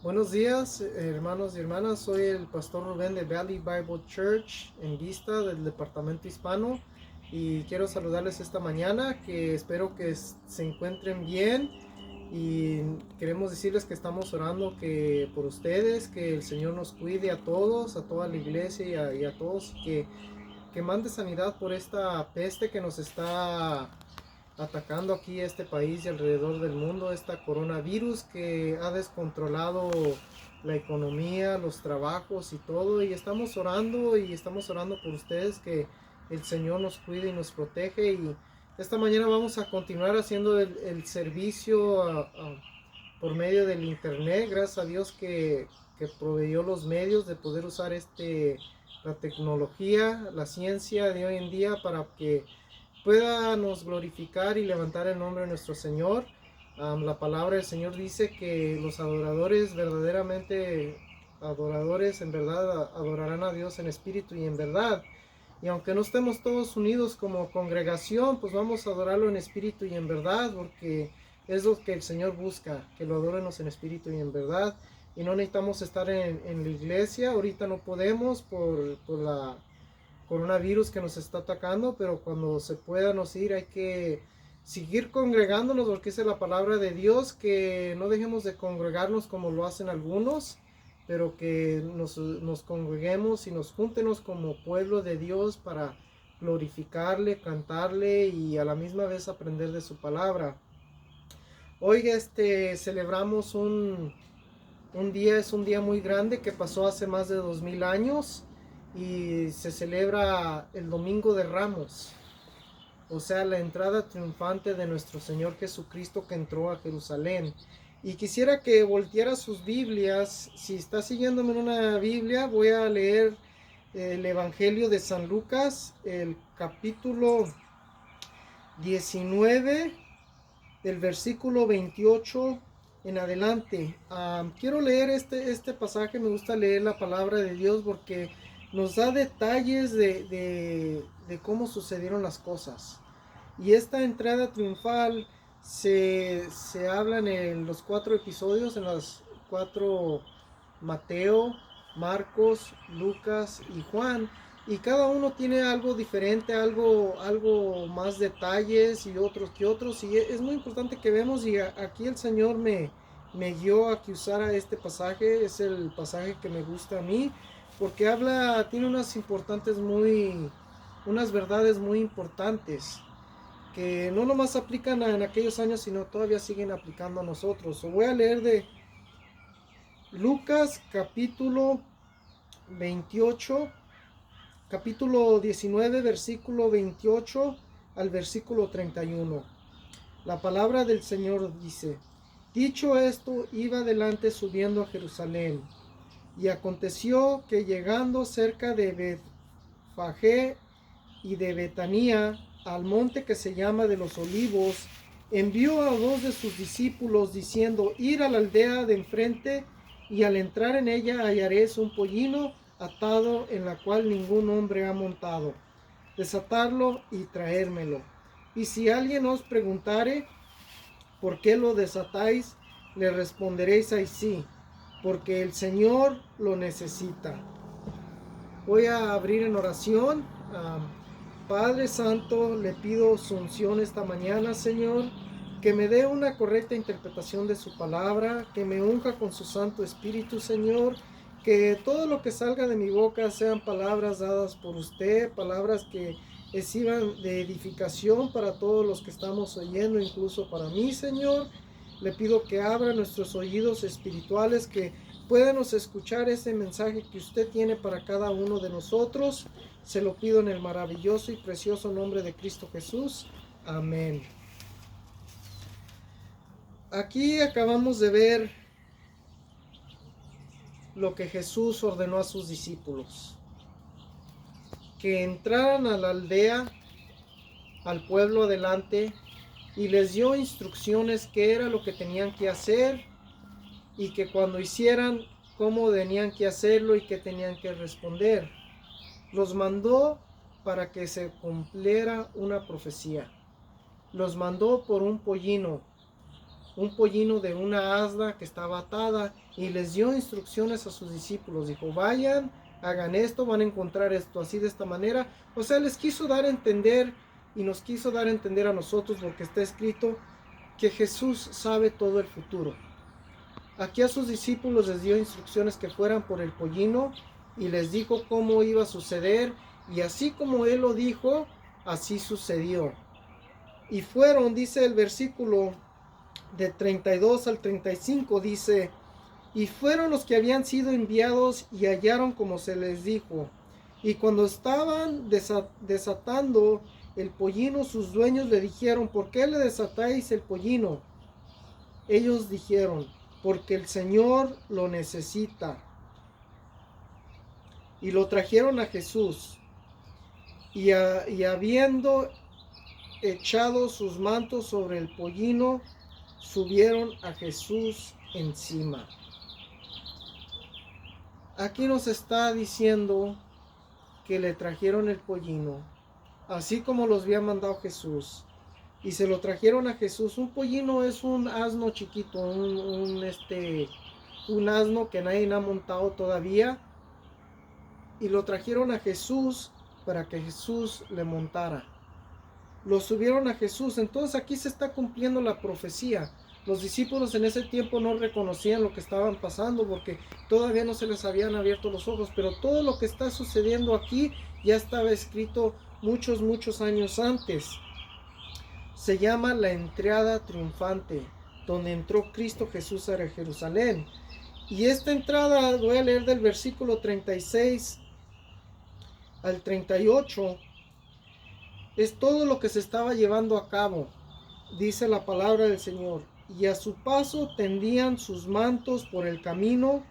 Buenos días, hermanos y hermanas. Soy el pastor Rubén de Valley Bible Church en Vista del departamento hispano y quiero saludarles esta mañana, que espero que se encuentren bien, y queremos decirles que estamos orando por ustedes, que el Señor nos cuide a todos, a toda la iglesia y a todos, que mande sanidad por esta peste que nos está atacando aquí a este país y alrededor del mundo, esta coronavirus que ha descontrolado la economía, los trabajos y todo. Y estamos orando por ustedes, que el Señor nos cuide y nos protege. Y esta mañana vamos a continuar haciendo el servicio por medio del internet. Gracias a Dios que proveyó los medios de poder usar la tecnología, la ciencia de hoy en día, para que pueda nos glorificar y levantar el nombre de nuestro Señor. La palabra del Señor dice que los adoradores, verdaderamente adoradores, en verdad adorarán a Dios en espíritu y en verdad. Y aunque no estemos todos unidos como congregación, pues vamos a adorarlo en espíritu y en verdad, porque es lo que el Señor busca, que lo adoremos en espíritu y en verdad. Y no necesitamos estar en la iglesia. Ahorita no podemos por la coronavirus que nos está atacando, pero cuando se pueda nos ir, hay que seguir congregándonos, porque esa es la palabra de Dios, que no dejemos de congregarnos como lo hacen algunos, pero que nos congreguemos y nos juntemos como pueblo de Dios para glorificarle, cantarle y a la misma vez aprender de su palabra. Hoy celebramos un día, es un día muy grande que pasó hace más de 2000 años, y se celebra el Domingo de Ramos, o sea, la entrada triunfante de nuestro Señor Jesucristo, que entró a Jerusalén. Y quisiera que volteara sus Biblias. Si está siguiéndome en una Biblia, voy a leer el Evangelio de San Lucas, el capítulo 19, del versículo 28 en adelante. Quiero leer este pasaje. Me gusta leer la palabra de Dios porque nos da detalles de cómo sucedieron las cosas. Y esta entrada triunfal se habla en los 4 episodios, en los 4: Mateo, Marcos, Lucas y Juan. Y cada uno tiene algo diferente, algo más detalles y otros que otros. Y es muy importante que vemos, y aquí el Señor me guió a que usara este pasaje. Es el pasaje que me gusta a mí, porque tiene unas verdades muy importantes, que no nomás aplican en aquellos años, sino todavía siguen aplicando a nosotros. Voy a leer de Lucas capítulo 28, capítulo 19, versículo 28 al versículo 31. La palabra del Señor dice: dicho esto, iba adelante subiendo a Jerusalén. Y aconteció que, llegando cerca de Betfagé y de Betanía, al monte que se llama de los Olivos, envió a 2 de sus discípulos, diciendo: ir a la aldea de enfrente, y al entrar en ella hallaréis un pollino atado, en la cual ningún hombre ha montado. Desatarlo y traérmelo. Y si alguien os preguntare: ¿por qué lo desatáis?, le responderéis así: porque el Señor lo necesita. Voy a abrir en oración. Padre Santo, le pido su unción esta mañana, Señor, que me dé una correcta interpretación de su palabra, que me unja con su Santo Espíritu, Señor, que todo lo que salga de mi boca sean palabras dadas por usted, palabras que sirvan de edificación para todos los que estamos oyendo, incluso para mí, Señor. Le pido que abra nuestros oídos espirituales, que puedanos escuchar ese mensaje que usted tiene para cada uno de nosotros. Se lo pido en el maravilloso y precioso nombre de Cristo Jesús. Amén. Aquí acabamos de ver lo que Jesús ordenó a sus discípulos: que entraran a la aldea, al pueblo adelante, y les dio instrucciones qué era lo que tenían que hacer, y que cuando hicieran, cómo tenían que hacerlo y qué tenían que responder. Los mandó para que se cumpliera una profecía. Los mandó por un pollino. un pollino de una asna que estaba atada, y les dio instrucciones a sus discípulos. Dijo, vayan, hagan esto, van a encontrar esto así de esta manera. O sea, les quiso dar a entender, y nos quiso dar a entender a nosotros, porque está escrito que Jesús sabe todo el futuro. Aquí a sus discípulos les dio instrucciones que fueran por el pollino, y les dijo cómo iba a suceder, y así como él lo dijo, así sucedió. Y fueron, dice el versículo de 32 al 35, dice, y fueron los que habían sido enviados y hallaron como se les dijo. Y cuando estaban desatando el pollino, sus dueños le dijeron, ¿por qué le desatáis el pollino? Ellos dijeron, porque el Señor lo necesita. Y lo trajeron a Jesús. Y habiendo echado sus mantos sobre el pollino, subieron a Jesús encima. Aquí nos está diciendo que le trajeron el pollino, así como los había mandado Jesús, y se lo trajeron a Jesús. Un pollino es un asno chiquito, un asno que nadie ha montado todavía, y lo trajeron a Jesús para que Jesús le montara. Lo subieron a Jesús. Entonces aquí se está cumpliendo la profecía. Los discípulos en ese tiempo no reconocían lo que estaban pasando porque todavía no se les habían abierto los ojos, pero todo lo que está sucediendo aquí ya estaba escrito muchos años antes. Se llama la entrada triunfante, donde entró Cristo Jesús a Jerusalén. Y esta entrada, voy a leer del versículo 36 al 38, es todo lo que se estaba llevando a cabo. Dice la palabra del Señor, y a su paso tendían sus mantos por el camino,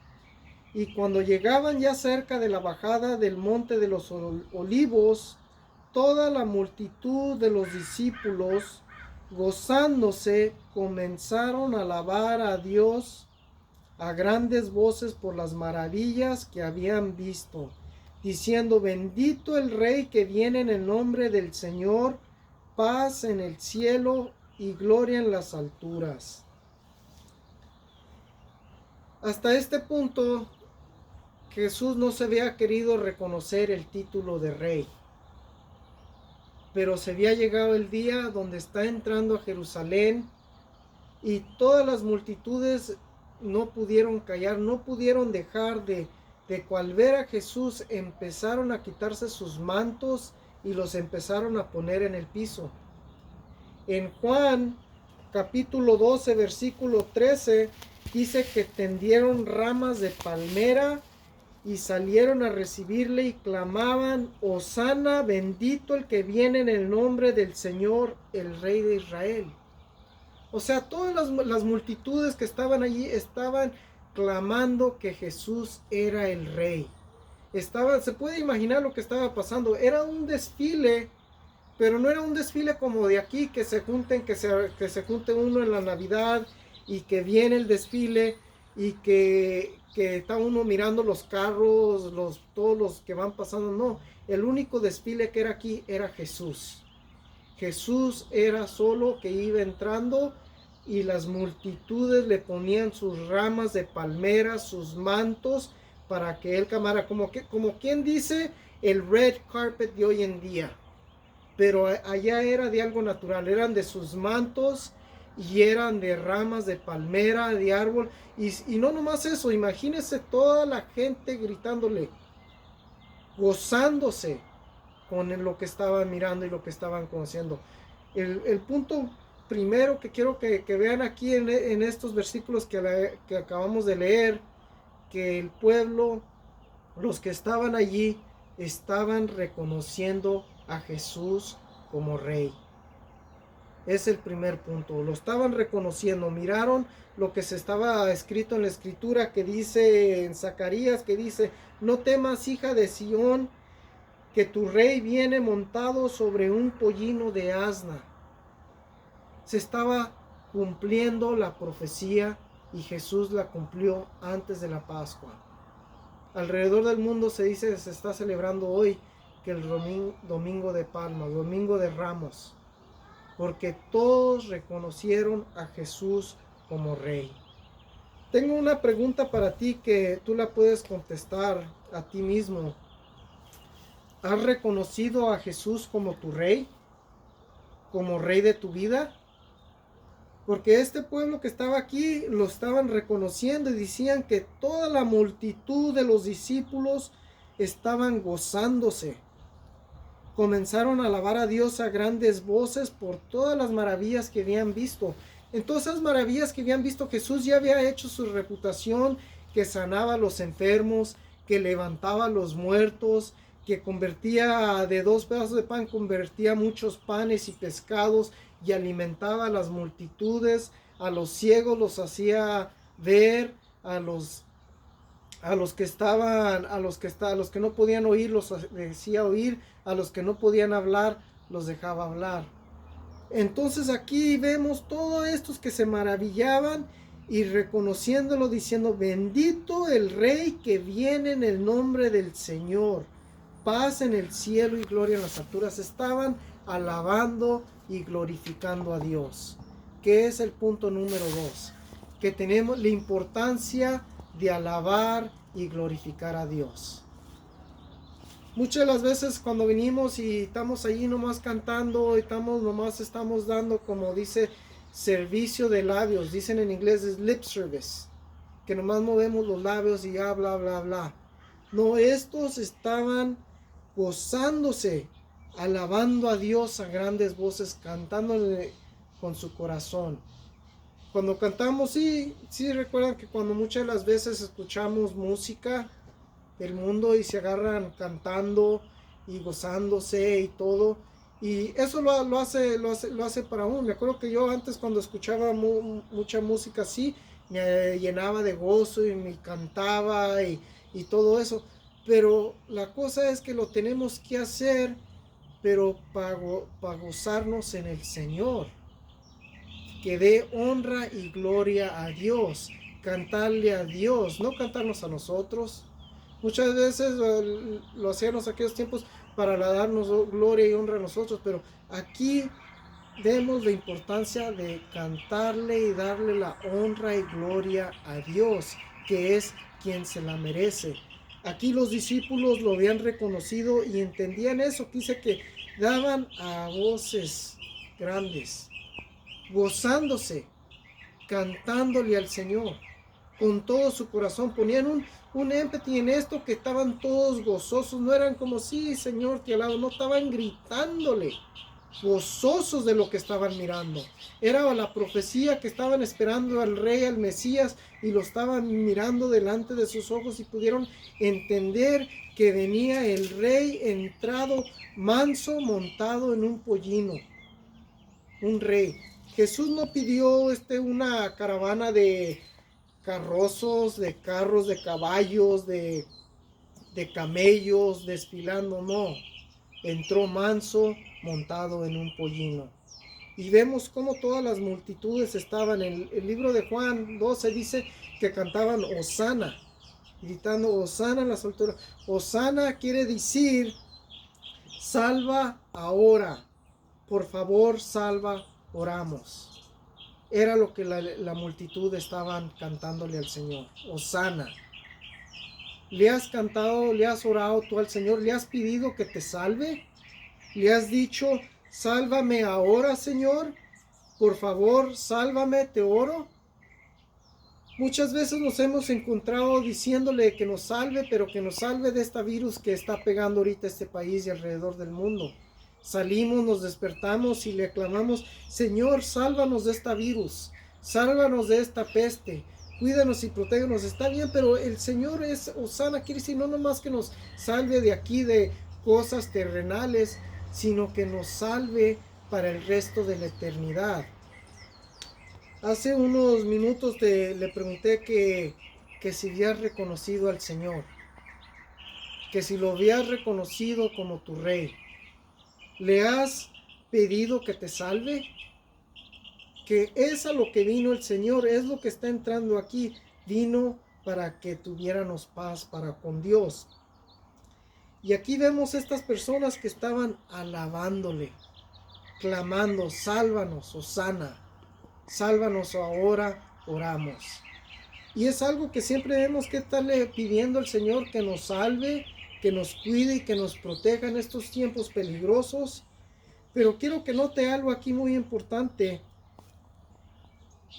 y cuando llegaban ya cerca de la bajada del monte de los olivos, toda la multitud de los discípulos, gozándose, comenzaron a alabar a Dios a grandes voces por las maravillas que habían visto, diciendo, bendito el Rey que viene en el nombre del Señor, paz en el cielo y gloria en las alturas. Hasta este punto, Jesús no se había querido reconocer el título de Rey, pero se había llegado el día donde está entrando a Jerusalén, y todas las multitudes no pudieron callar, no pudieron dejar de cual ver a Jesús, empezaron a quitarse sus mantos y los empezaron a poner en el piso. En Juan capítulo 12 versículo 13 dice que tendieron ramas de palmera y salieron a recibirle y clamaban, Hosana, bendito el que viene en el nombre del Señor, el Rey de Israel. O sea, todas las multitudes que estaban allí estaban clamando que Jesús era el Rey. Se puede imaginar lo que estaba pasando. Era un desfile, pero no era un desfile como de aquí, que se junten, que se junte uno en la Navidad y que viene el desfile y que está uno mirando los carros, todos los que van pasando. No, el único desfile que era aquí era Jesús. Jesús era solo que iba entrando, y las multitudes le ponían sus ramas de palmeras, sus mantos, para que él caminara, como quien dice, el red carpet de hoy en día. Pero allá era de algo natural, eran de sus mantos y eran de ramas de palmera, de árbol. Y no nomás eso, imagínense toda la gente gritándole, gozándose con lo que estaban mirando y lo que estaban conociendo. El punto primero que quiero que vean aquí en estos versículos que acabamos de leer, que el pueblo, los que estaban allí, estaban reconociendo a Jesús como Rey. Es el primer punto, lo estaban reconociendo, miraron lo que se estaba escrito en la escritura, que dice en Zacarías, que dice, no temas, hija de Sión, que tu Rey viene montado sobre un pollino de asna. Se estaba cumpliendo la profecía, y Jesús la cumplió antes de la Pascua. Alrededor del mundo se está celebrando hoy que el domingo de Palmas, domingo de Ramos, porque todos reconocieron a Jesús como rey. Tengo una pregunta para ti que tú la puedes contestar a ti mismo. ¿Has reconocido a Jesús como tu rey? ¿Como rey de tu vida? Porque este pueblo que estaba aquí lo estaban reconociendo y decían que toda la multitud de los discípulos estaban gozándose. Comenzaron a alabar a Dios a grandes voces por todas las maravillas que habían visto. En todas esas maravillas que habían visto, Jesús ya había hecho su reputación, que sanaba a los enfermos, que levantaba a los muertos, que convertía de 2 pedazos de pan, convertía muchos panes y pescados y alimentaba a las multitudes. A los ciegos los hacía ver, a los que no podían oír los decía oír, a los que no podían hablar los dejaba hablar. Entonces aquí vemos todos estos que se maravillaban y reconociéndolo, diciendo: bendito el Rey que viene en el nombre del Señor, paz en el cielo y gloria en las alturas. Estaban alabando y glorificando a Dios, que es el punto número 2, que tenemos la importancia de alabar y glorificar a Dios. Muchas de las veces cuando venimos y estamos ahí nomás cantando, estamos dando, como dice, servicio de labios, dicen en inglés es lip service, que nomás movemos los labios y ya bla bla bla. No, estos estaban gozándose, alabando a Dios a grandes voces, cantándole con su corazón. Cuando cantamos, sí recuerdan que cuando muchas de las veces escuchamos música del mundo y se agarran cantando y gozándose y todo, y eso lo hace para uno. Me acuerdo que yo antes, cuando escuchaba mucha música así, me llenaba de gozo y me cantaba y todo eso. Pero la cosa es que lo tenemos que hacer, pero para gozarnos en el Señor, que dé honra y gloria a Dios, cantarle a Dios, no cantarnos a nosotros. Muchas veces lo hacíamos en aquellos tiempos para darnos gloria y honra a nosotros, pero aquí vemos la importancia de cantarle y darle la honra y gloria a Dios, que es quien se la merece. Aquí los discípulos lo habían reconocido y entendían eso, que dice que daban a voces grandes, gozándose, cantándole al Señor con todo su corazón. Ponían un empatía en esto, que estaban todos gozosos. No eran como: sí, Señor, te alabo. No, estaban gritándole, gozosos de lo que estaban mirando. Era la profecía que estaban esperando al Rey, al Mesías, y lo estaban mirando delante de sus ojos y pudieron entender que venía el Rey entrado, manso, montado en un pollino. Un rey. Jesús no pidió una caravana de carrozos, de carros, de caballos, de camellos desfilando, no. Entró manso, montado en un pollino. Y vemos cómo todas las multitudes estaban. En el libro de Juan 12 dice que cantaban Hosana, gritando Hosana en las alturas. Hosana quiere decir: salva ahora, por favor, salva, oramos. Era lo que la multitud estaban cantándole al Señor. Hosana. ¿Le has cantado, le has orado tú al Señor? ¿Le has pedido que te salve? ¿Le has dicho: sálvame ahora, Señor? Por favor, sálvame, te oro. Muchas veces nos hemos encontrado diciéndole que nos salve, pero que nos salve de esta virus que está pegando ahorita este país y alrededor del mundo. Salimos, nos despertamos y le clamamos: Señor, sálvanos de esta virus, sálvanos de esta peste, cuídanos y protégenos. Está bien, pero el Señor es Hosana, quiere decir no nomás que nos salve de aquí de cosas terrenales, sino que nos salve para el resto de la eternidad. Hace unos minutos le pregunté que si habías reconocido al Señor, que si lo habías reconocido como tu Rey. ¿Le has pedido que te salve? Que es a lo que vino el Señor, es lo que está entrando aquí. Vino para que tuviéramos paz para con Dios. Y aquí vemos estas personas que estaban alabándole, clamando: sálvanos, Hosana, sálvanos ahora, oramos. Y es algo que siempre tenemos que estarle pidiendo al Señor que nos salve, que nos cuide y que nos proteja en estos tiempos peligrosos. Pero quiero que note algo aquí muy importante.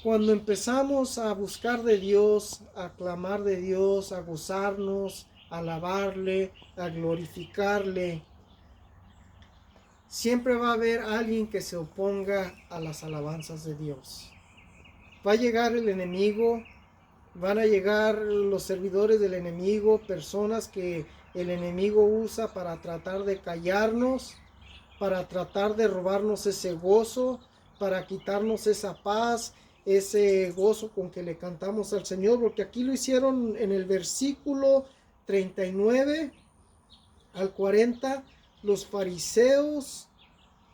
Cuando empezamos a buscar de Dios, a clamar de Dios, a gozarnos, a alabarle, a glorificarle, siempre va a haber alguien que se oponga a las alabanzas de Dios. Va a llegar el enemigo, van a llegar los servidores del enemigo, personas que el enemigo usa para tratar de callarnos, para tratar de robarnos ese gozo, para quitarnos esa paz, ese gozo con que le cantamos al Señor, porque aquí lo hicieron en el versículo 39 al 40, los fariseos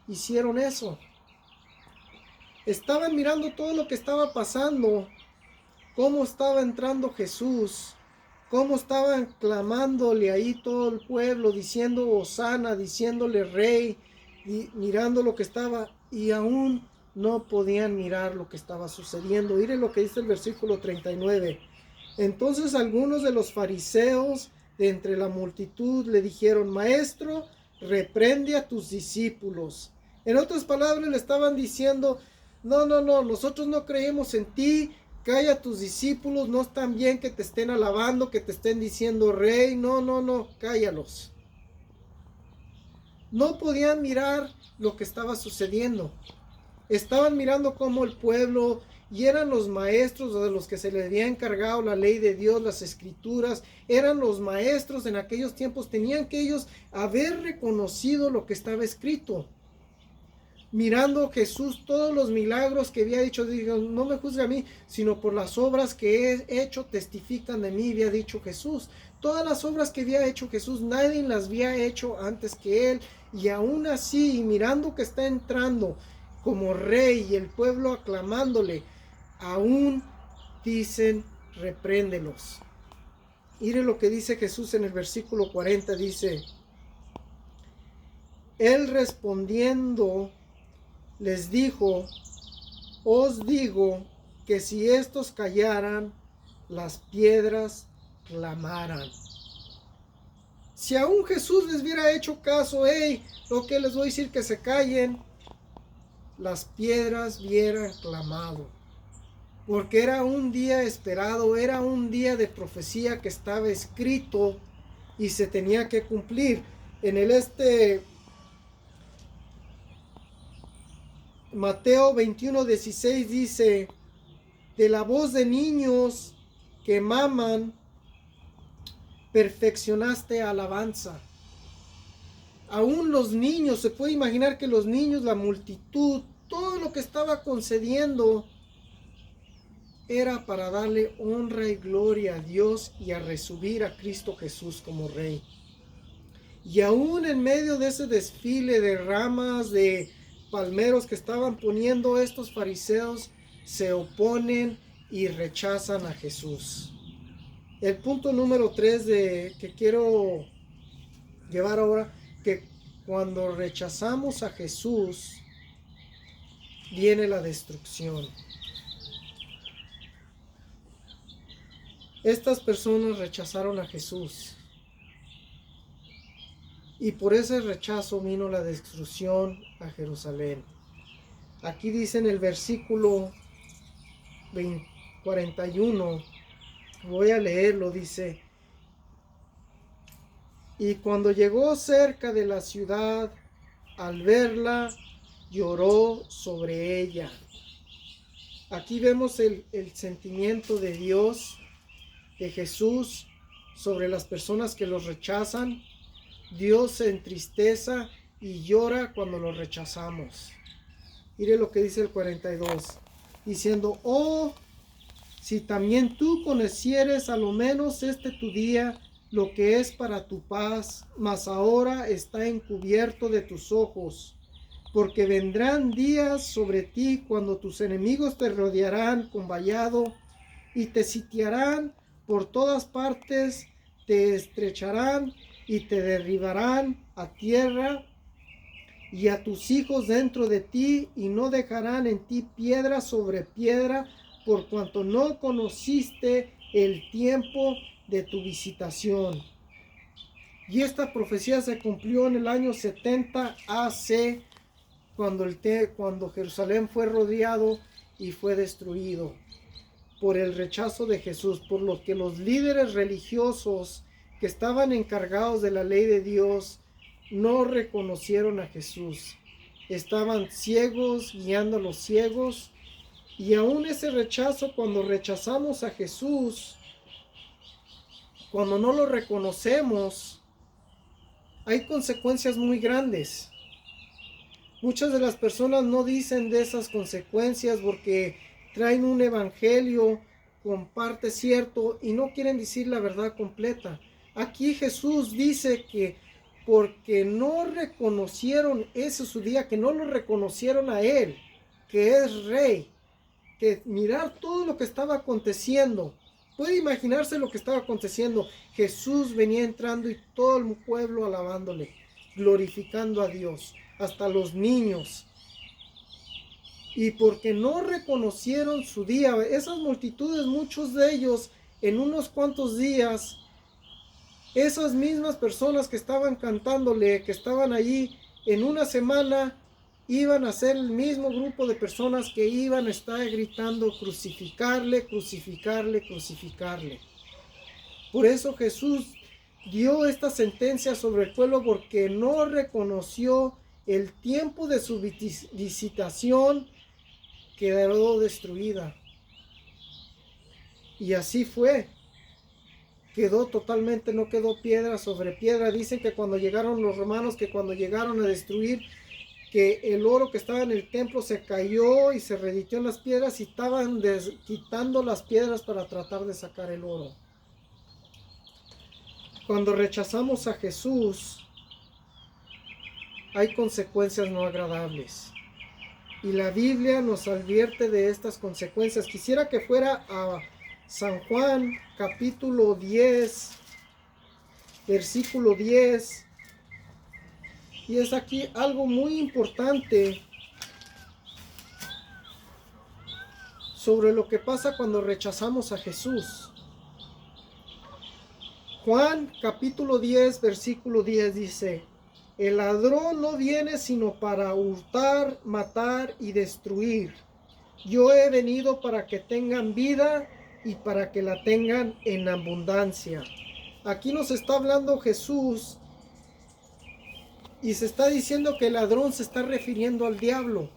hicieron eso. Estaban mirando todo lo que estaba pasando, cómo estaba entrando Jesús, cómo estaban clamándole ahí todo el pueblo, diciendo Hosana, diciéndole Rey, y mirando lo que estaba, y aún no podían mirar lo que estaba sucediendo. Miren lo que dice el versículo 39. Entonces algunos de los fariseos de entre la multitud le dijeron: Maestro, reprende a tus discípulos. En otras palabras le estaban diciendo: no, nosotros no creemos en ti, calla a tus discípulos, no están bien que te estén alabando, que te estén diciendo Rey, no, cállalos. No podían mirar lo que estaba sucediendo. Estaban mirando cómo el pueblo, y eran los maestros de los que se les había encargado la ley de Dios, las escrituras, eran los maestros en aquellos tiempos, tenían que ellos haber reconocido lo que estaba escrito. Mirando Jesús todos los milagros que había hecho, digo, no me juzgue a mí, sino por las obras que he hecho testifican de mí, había dicho Jesús. Todas las obras que había hecho Jesús, nadie las había hecho antes que él, y aún así, mirando que está entrando como rey y el pueblo aclamándole, aún dicen: repréndelos. Mire lo que dice Jesús en el versículo 40, dice: él respondiendo les dijo: os digo que si estos callaran, las piedras clamaran. Si aún Jesús les hubiera hecho caso, lo que les voy a decir, que se callen, las piedras hubieran clamado. Porque era un día esperado, era un día de profecía que estaba escrito y se tenía que cumplir. En el Mateo 21:16 dice: de la voz de niños que maman, perfeccionaste alabanza. Aún los niños, se puede imaginar que los niños, la multitud, todo lo que estaba concediendo era para darle honra y gloria a Dios y a resubir a Cristo Jesús como Rey. Y aún en medio de ese desfile de ramas, de palmeros que estaban poniendo estos fariseos, se oponen y rechazan a Jesús. El punto número 3 que quiero llevar ahora, que cuando rechazamos a Jesús, viene la destrucción. Estas personas rechazaron a Jesús, y por ese rechazo vino la destrucción a Jerusalén. Aquí dice en el versículo 41, voy a leerlo, dice: y cuando llegó cerca de la ciudad, al verla, lloró sobre ella. Aquí vemos el sentimiento de Dios, de Jesús, sobre las personas que los rechazan. Dios se entristece y llora cuando los rechazamos. Mire lo que dice el 42, diciendo: oh, si también tú conocieres a lo menos tu día, lo que es para tu paz, mas ahora está encubierto de tus ojos, porque vendrán días sobre ti cuando tus enemigos te rodearán con vallado y te sitiarán por todas partes, te estrecharán y te derribarán a tierra y a tus hijos dentro de ti, y no dejarán en ti piedra sobre piedra, por cuanto no conociste el tiempo de tu visitación. Y esta profecía se cumplió en el año 70 AC, cuando Jerusalén fue rodeado y fue destruido por el rechazo de Jesús, por lo que los líderes religiosos que estaban encargados de la ley de Dios no reconocieron a Jesús. Estaban ciegos guiando a los ciegos, y aún ese rechazo, cuando rechazamos a Jesús, cuando no lo reconocemos, hay consecuencias muy grandes. Muchas de las personas no dicen de esas consecuencias porque traen un evangelio con parte cierto y no quieren decir la verdad completa. Aquí Jesús dice que porque no reconocieron ese su día, que no lo reconocieron a Él, que es Rey, que mirar todo lo que estaba aconteciendo. Puede imaginarse lo que estaba aconteciendo. Jesús venía entrando y todo el pueblo alabándole, glorificando a Dios, hasta los niños. Y porque no reconocieron su día, esas multitudes, muchos de ellos, en unos cuantos días, esas mismas personas que estaban cantándole, que estaban allí, en una semana iban a ser el mismo grupo de personas que iban a estar gritando: crucificarle, crucificarle, crucificarle. Por eso Jesús dio esta sentencia sobre el pueblo, porque no reconoció el tiempo de su visitación, quedó destruida. Y así fue. Quedó totalmente, no quedó piedra sobre piedra. Dicen que cuando llegaron los romanos, que cuando llegaron a destruir, que el oro que estaba en el templo se cayó y se reditió en las piedras, y estaban quitando las piedras para tratar de sacar el oro. Cuando rechazamos a Jesús, hay consecuencias no agradables. Y la Biblia nos advierte de estas consecuencias. Quisiera que fuera a San Juan, capítulo 10, versículo 10. Y es aquí algo muy importante sobre lo que pasa cuando rechazamos a Jesús. Juan capítulo 10, versículo 10 dice: el ladrón no viene sino para hurtar, matar y destruir. Yo he venido para que tengan vida y para que la tengan en abundancia. Aquí nos está hablando Jesús y se está diciendo que el ladrón se está refiriendo al diablo.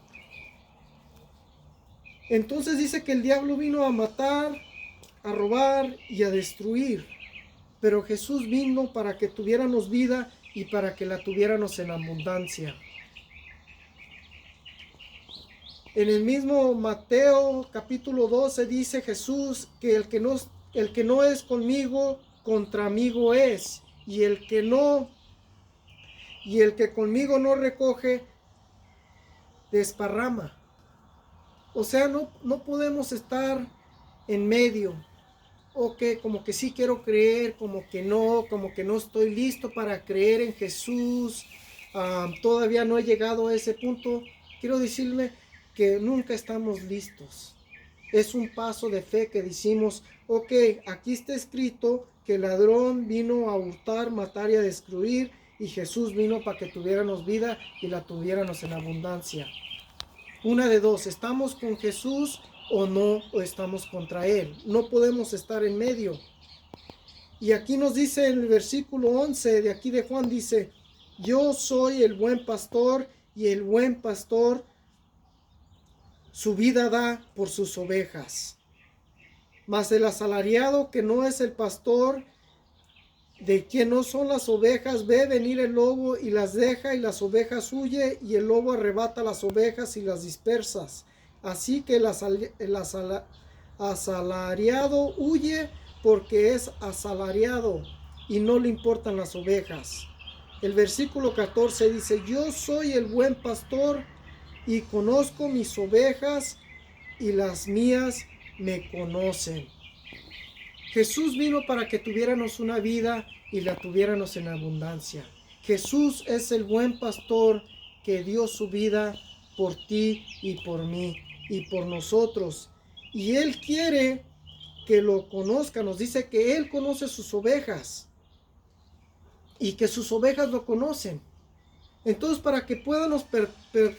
Entonces dice que el diablo vino a matar, a robar y a destruir. Pero Jesús vino para que tuviéramos vida y para que la tuviéramos en abundancia. En el mismo Mateo capítulo 12 dice Jesús que el que no es conmigo, contramigo es. Y el que conmigo no recoge, desparrama. O sea, no podemos estar en medio. O que como que sí quiero creer, como que no estoy listo para creer en Jesús. Todavía no he llegado a ese punto. Quiero decirle que nunca estamos listos. Es un paso de fe que decimos: ok, aquí está escrito que el ladrón vino a hurtar, matar y a destruir, y Jesús vino para que tuviéramos vida y la tuviéramos en abundancia. Una de dos: estamos con Jesús o no, o estamos contra Él. No podemos estar en medio. Y aquí nos dice en el versículo 11 de aquí de Juan, dice: yo soy el buen pastor, y el buen pastor su vida da por sus ovejas. Mas el asalariado, que no es el pastor, de quien no son las ovejas, ve venir el lobo y las deja, y las ovejas huye, y el lobo arrebata las ovejas y las dispersa. Así que el asalariado huye porque es asalariado y no le importan las ovejas. El versículo 14 dice: yo soy el buen pastor y conozco mis ovejas, y las mías me conocen. Jesús vino para que tuviéramos una vida y la tuviéramos en abundancia. Jesús es el buen pastor que dio su vida por ti y por mí y por nosotros. y Él quiere que lo conozca. Nos dice que Él conoce sus ovejas y que sus ovejas lo conocen. Entonces, para que podamos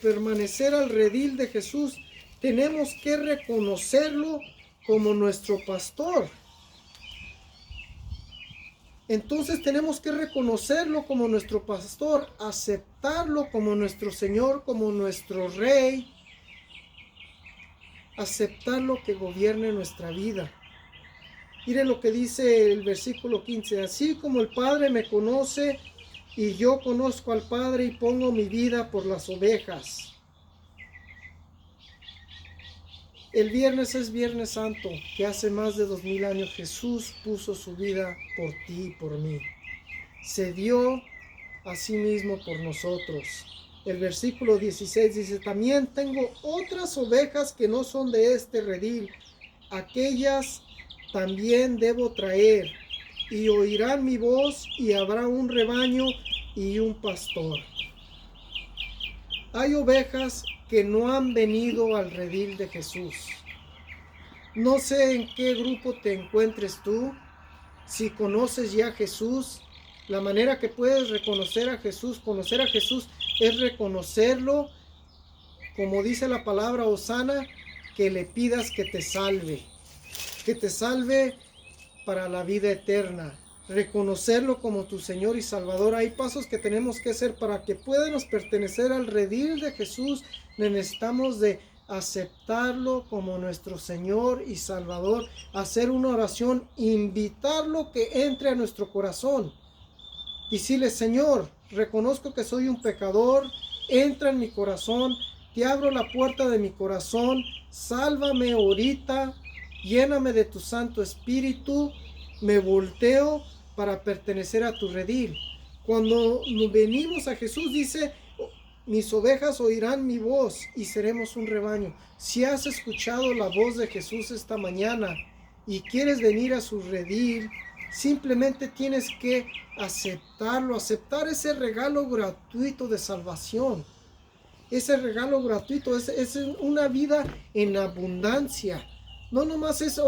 permanecer al redil de Jesús, tenemos que reconocerlo como nuestro pastor. Entonces tenemos que reconocerlo como nuestro pastor, aceptarlo como nuestro Señor, como nuestro Rey, aceptarlo que gobierne nuestra vida. Mire lo que dice el versículo 15, así como el Padre me conoce y yo conozco al Padre y pongo mi vida por las ovejas. El viernes es Viernes Santo, que hace más de 2000 años Jesús puso su vida por ti y por mí. Se dio a sí mismo por nosotros. El versículo 16 dice, también tengo otras ovejas que no son de este redil. Aquellas también debo traer, y oirán mi voz, y habrá un rebaño y un pastor. Hay ovejas que no han venido al redil de Jesús. No sé en qué grupo te encuentres tú, si conoces ya a Jesús. La manera que puedes reconocer a Jesús, conocer a Jesús, es reconocerlo, como dice la palabra Hosana, que le pidas que te salve para la vida eterna. Reconocerlo como tu Señor y Salvador. Hay pasos que tenemos que hacer para que podamos pertenecer al redil de Jesús. Necesitamos de aceptarlo como nuestro Señor y Salvador, hacer una oración, invitarlo que entre a nuestro corazón. Decirle, Señor, reconozco que soy un pecador, entra en mi corazón, te abro la puerta de mi corazón, sálvame ahorita, lléname de tu Santo Espíritu, me volteo para pertenecer a tu redil. Cuando venimos a Jesús, dice, mis ovejas oirán mi voz y seremos un rebaño. Si has escuchado la voz de Jesús esta mañana y quieres venir a su redil, simplemente tienes que aceptarlo, aceptar ese regalo gratuito de salvación. Ese regalo gratuito es una vida en abundancia. No nomás es,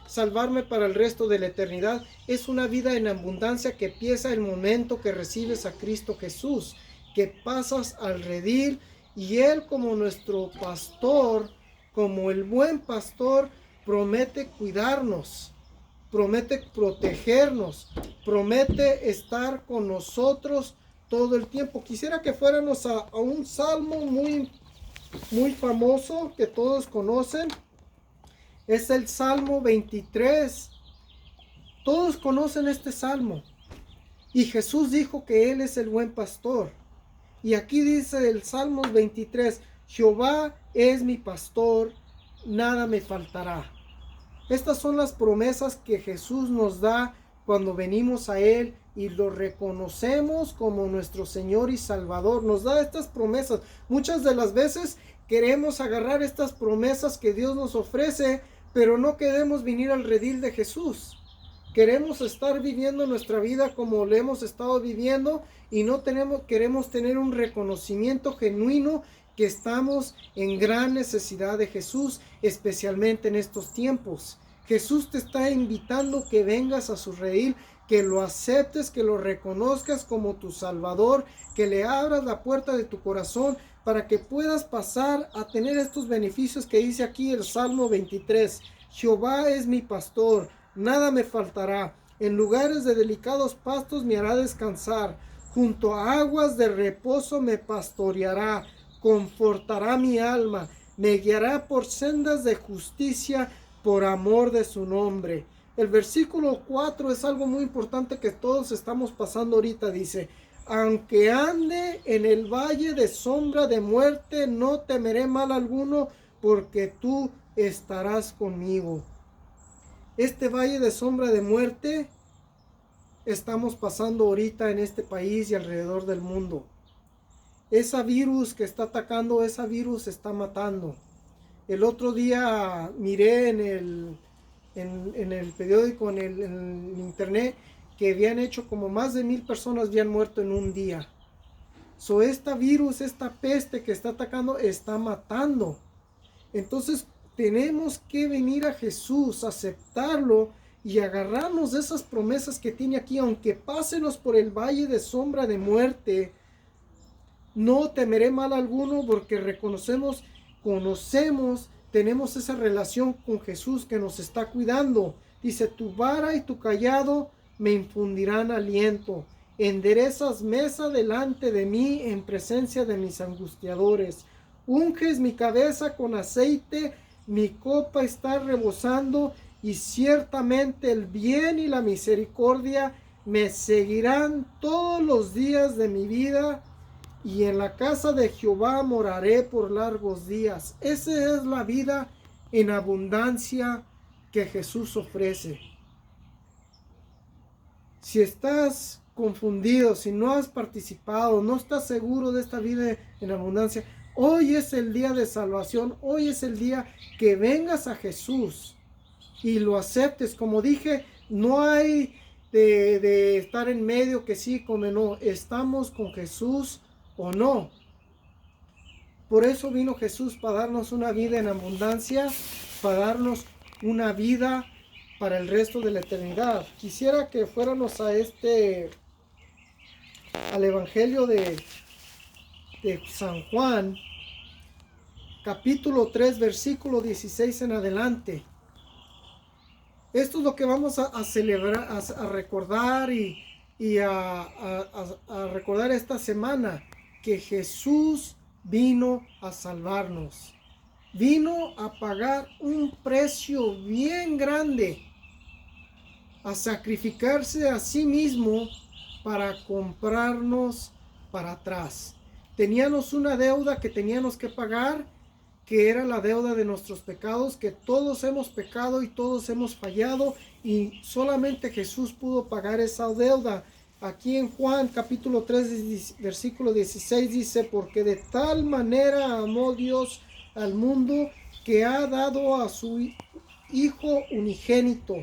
salvarme para el resto de la eternidad. Es una vida en abundancia que empieza el momento que recibes a Cristo Jesús, que pasas al redil y Él como nuestro pastor, como el buen pastor, promete cuidarnos, promete protegernos, promete estar con nosotros todo el tiempo. Quisiera que fuéramos a un salmo muy famoso que todos conocen. Es el Salmo 23. Todos conocen este salmo. Y Jesús dijo que Él es el buen pastor. Y aquí dice el Salmo 23, Jehová es mi pastor, nada me faltará. Estas son las promesas que Jesús nos da cuando venimos a Él y lo reconocemos como nuestro Señor y Salvador. Nos da estas promesas. Muchas de las veces queremos agarrar estas promesas que Dios nos ofrece, pero no queremos venir al redil de Jesús. Queremos estar viviendo nuestra vida como lo hemos estado viviendo y no queremos tener un reconocimiento genuino que estamos en gran necesidad de Jesús, especialmente en estos tiempos. Jesús te está invitando que vengas a su redil, que lo aceptes, que lo reconozcas como tu Salvador, que le abras la puerta de tu corazón para que puedas pasar a tener estos beneficios que dice aquí el Salmo 23. Jehová es mi pastor, nada me faltará. En lugares de delicados pastos me hará descansar. Junto a aguas de reposo me pastoreará. Confortará mi alma. Me guiará por sendas de justicia por amor de su nombre. El versículo 4 es algo muy importante que todos estamos pasando ahorita. Dice, aunque ande en el valle de sombra de muerte, no temeré mal alguno, porque tú estarás conmigo. Este valle de sombra de muerte estamos pasando ahorita en este país y alrededor del mundo. Ese virus que está atacando, ese virus está matando. El otro día miré en el periódico, en el internet, que habían hecho como más de 1000 personas habían muerto en un día. Este virus, esta peste que está atacando, está matando. Entonces, tenemos que venir a Jesús, aceptarlo y agarrarnos de esas promesas que tiene aquí. Aunque pásenos por el valle de sombra de muerte, no temeré mal alguno, porque conocemos, tenemos esa relación con Jesús que nos está cuidando. Dice, tu vara y tu cayado me infundirán aliento. Enderezas mesa delante de mí en presencia de mis angustiadores. Unges mi cabeza con aceite, mi copa está rebosando, y ciertamente el bien y la misericordia me seguirán todos los días de mi vida, y en la casa de Jehová moraré por largos días. Esa es la vida en abundancia que Jesús ofrece. Si estás confundido, si no has participado, no estás seguro de esta vida en abundancia, hoy es el día de salvación. Hoy es el día que vengas a Jesús y lo aceptes. Como dije, no hay de estar en medio, que sí, como no. Estamos con Jesús o no. Por eso vino Jesús, para darnos una vida en abundancia, para darnos una vida para el resto de la eternidad. Quisiera que fuéramos al Evangelio de San Juan, capítulo 3, versículo 16 en adelante. Esto es lo que vamos a celebrar, a recordar y a recordar esta semana, que Jesús vino a salvarnos. Vino a pagar un precio bien grande, a sacrificarse a sí mismo para comprarnos para atrás. Teníamos una deuda que teníamos que pagar, que era la deuda de nuestros pecados, que todos hemos pecado y todos hemos fallado, y solamente Jesús pudo pagar esa deuda. Aquí en Juan capítulo 3 versículo 16 dice, porque de tal manera amó Dios al mundo, que ha dado a su Hijo unigénito,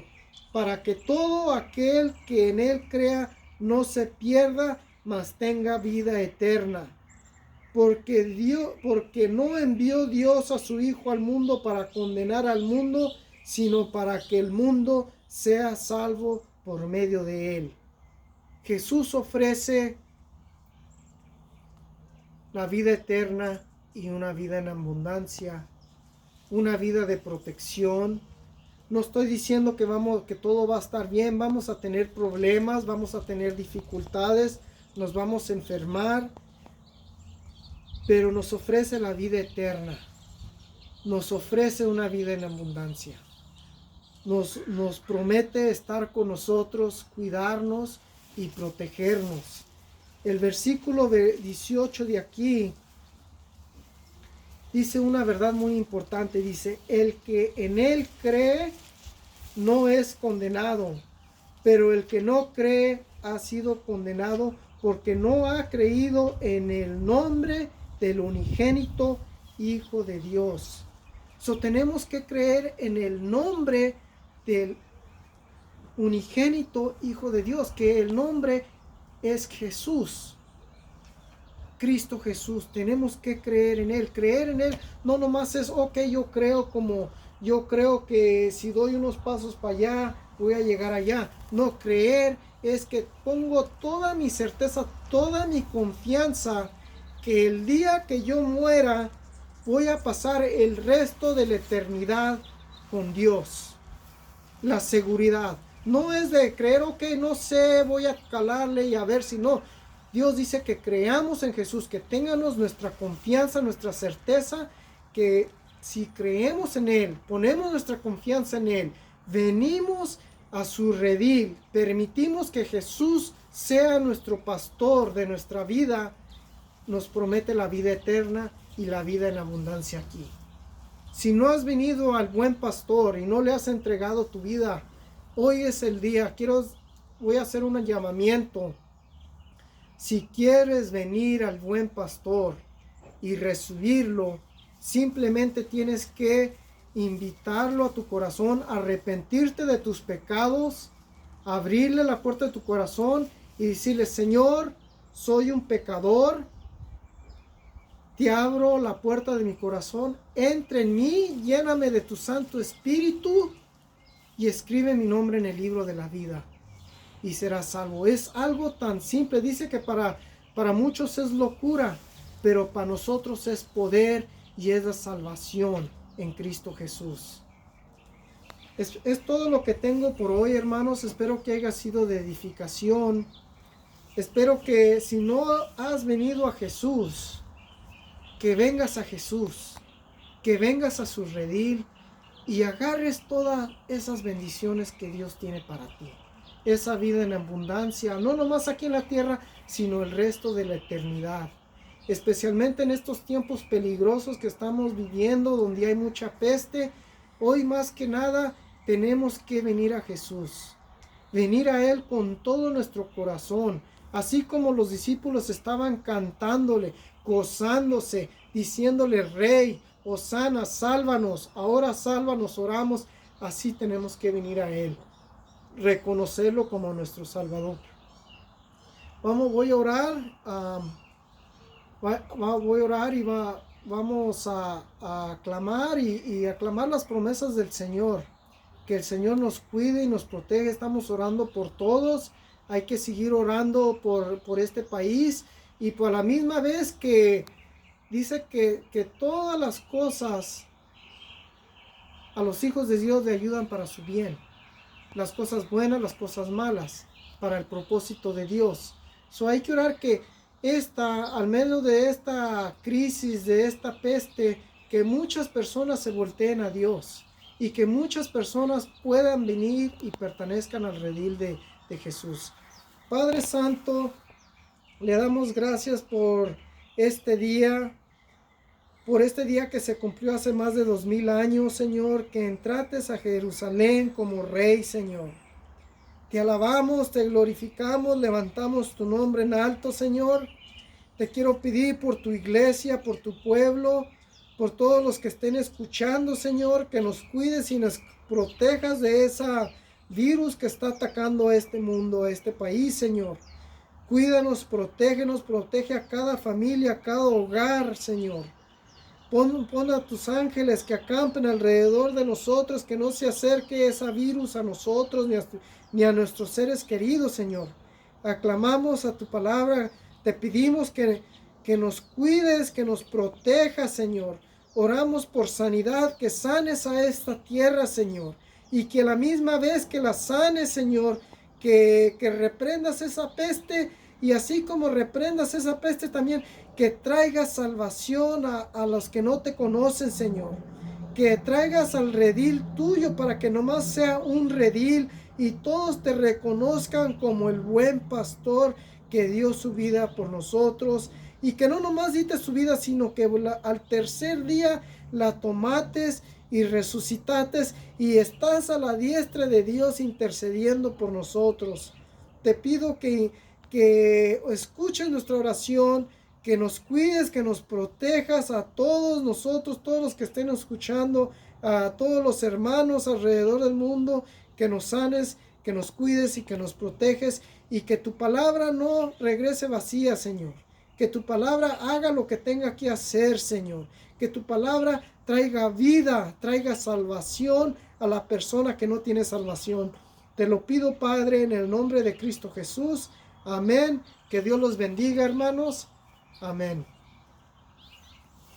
para que todo aquel que en él crea no se pierda, mas tenga vida eterna. Porque no envió Dios a su Hijo al mundo para condenar al mundo, sino para que el mundo sea salvo por medio de él. Jesús ofrece la vida eterna y una vida en abundancia, una vida de protección. No estoy diciendo que todo va a estar bien. Vamos a tener problemas, vamos a tener dificultades, nos vamos a enfermar, pero nos ofrece la vida eterna, nos ofrece una vida en abundancia, nos promete estar con nosotros, cuidarnos y protegernos. El versículo 18 de aquí dice una verdad muy importante. Dice, el que en él cree no es condenado, pero el que no cree ha sido condenado, porque no ha creído en el nombre del unigénito Hijo de Dios. Tenemos que creer en el nombre del unigénito Hijo de Dios, que el nombre es Jesús, Cristo Jesús. Tenemos que creer en él. Creer en él no nomás es, ok, yo creo que si doy unos pasos para allá, voy a llegar allá. No, creer es que pongo toda mi certeza, toda mi confianza, que el día que yo muera, voy a pasar el resto de la eternidad con Dios. La seguridad. No es de creer, ok, no sé, voy a calarle y a ver si no. Dios dice que creamos en Jesús, que tengamos nuestra confianza, nuestra certeza, que si creemos en Él, ponemos nuestra confianza en Él, venimos a su redil, permitimos que Jesús sea nuestro pastor de nuestra vida, nos promete la vida eterna y la vida en abundancia aquí. Si no has venido al buen pastor y no le has entregado tu vida, hoy es el día. Voy a hacer un llamamiento. Si quieres venir al buen pastor y recibirlo, simplemente tienes que invitarlo a tu corazón, arrepentirte de tus pecados, abrirle la puerta de tu corazón y decirle, Señor, soy un pecador, Te abro la puerta de mi corazón, entra en mí, lléname de tu Santo Espíritu y escribe mi nombre en el libro de la vida y serás salvo. Es algo tan simple. Dice que para muchos es locura, pero para nosotros es poder y es la salvación en Cristo Jesús. Es todo lo que tengo por hoy, hermanos. Espero que haya sido de edificación. Espero que si no has venido a Jesús, que vengas a Jesús, que vengas a su redil y agarres todas esas bendiciones que Dios tiene para ti. Esa vida en abundancia, no nomás aquí en la tierra, sino el resto de la eternidad. Especialmente en estos tiempos peligrosos que estamos viviendo, donde hay mucha peste. Hoy más que nada tenemos que venir a Jesús. Venir a Él con todo nuestro corazón. Así como los discípulos estaban cantándole, gozándose, diciéndole: Rey, Hosana, sálvanos, ahora sálvanos, oramos. Así tenemos que venir a Él, reconocerlo como nuestro Salvador. Voy a orar, voy a orar y vamos a aclamar y aclamar las promesas del Señor. Que el Señor nos cuide y nos protege. Estamos orando por todos. Hay que seguir orando por este país. Y por la misma vez que dice que todas las cosas a los hijos de Dios le ayudan para su bien. Las cosas buenas, las cosas malas, para el propósito de Dios. Hay que orar que al medio de esta crisis, de esta peste, que muchas personas se volteen a Dios. Y que muchas personas puedan venir y pertenezcan al redil de Jesús. Padre Santo, le damos gracias por este día que se cumplió hace más de 2000 años, Señor, que entrates a Jerusalén como Rey, Señor. Te alabamos, te glorificamos, levantamos tu nombre en alto, Señor. Te quiero pedir por tu iglesia, por tu pueblo, por todos los que estén escuchando, Señor, que nos cuides y nos protejas de ese virus que está atacando a este mundo, a este país, Señor. Cuídanos, protégenos, protege a cada familia, a cada hogar, Señor. Pon a tus ángeles que acampen alrededor de nosotros, que no se acerque ese virus a nosotros ni a nuestros seres queridos, Señor. Aclamamos a tu palabra, te pedimos que nos cuides, que nos protejas, Señor. Oramos por sanidad, que sanes a esta tierra, Señor. Y que a la misma vez que la sanes, Señor, que reprendas esa peste. Y así como reprendas esa peste también, que traigas salvación a los que no te conocen, Señor. Que traigas al redil tuyo para que nomás sea un redil y todos te reconozcan como el buen pastor que dio su vida por nosotros. Y que no nomás diste su vida, sino que al tercer día la tomates y resucitates y estás a la diestra de Dios intercediendo por nosotros. Te pido que escuches nuestra oración, que nos cuides, que nos protejas a todos nosotros, todos los que estén escuchando, a todos los hermanos alrededor del mundo, que nos sanes, que nos cuides y que nos proteges, y que tu palabra no regrese vacía, Señor. Que tu palabra haga lo que tenga que hacer, Señor. Que tu palabra traiga vida, traiga salvación a la persona que no tiene salvación. Te lo pido, Padre, en el nombre de Cristo Jesús. Amén. Que Dios los bendiga, hermanos. Amén.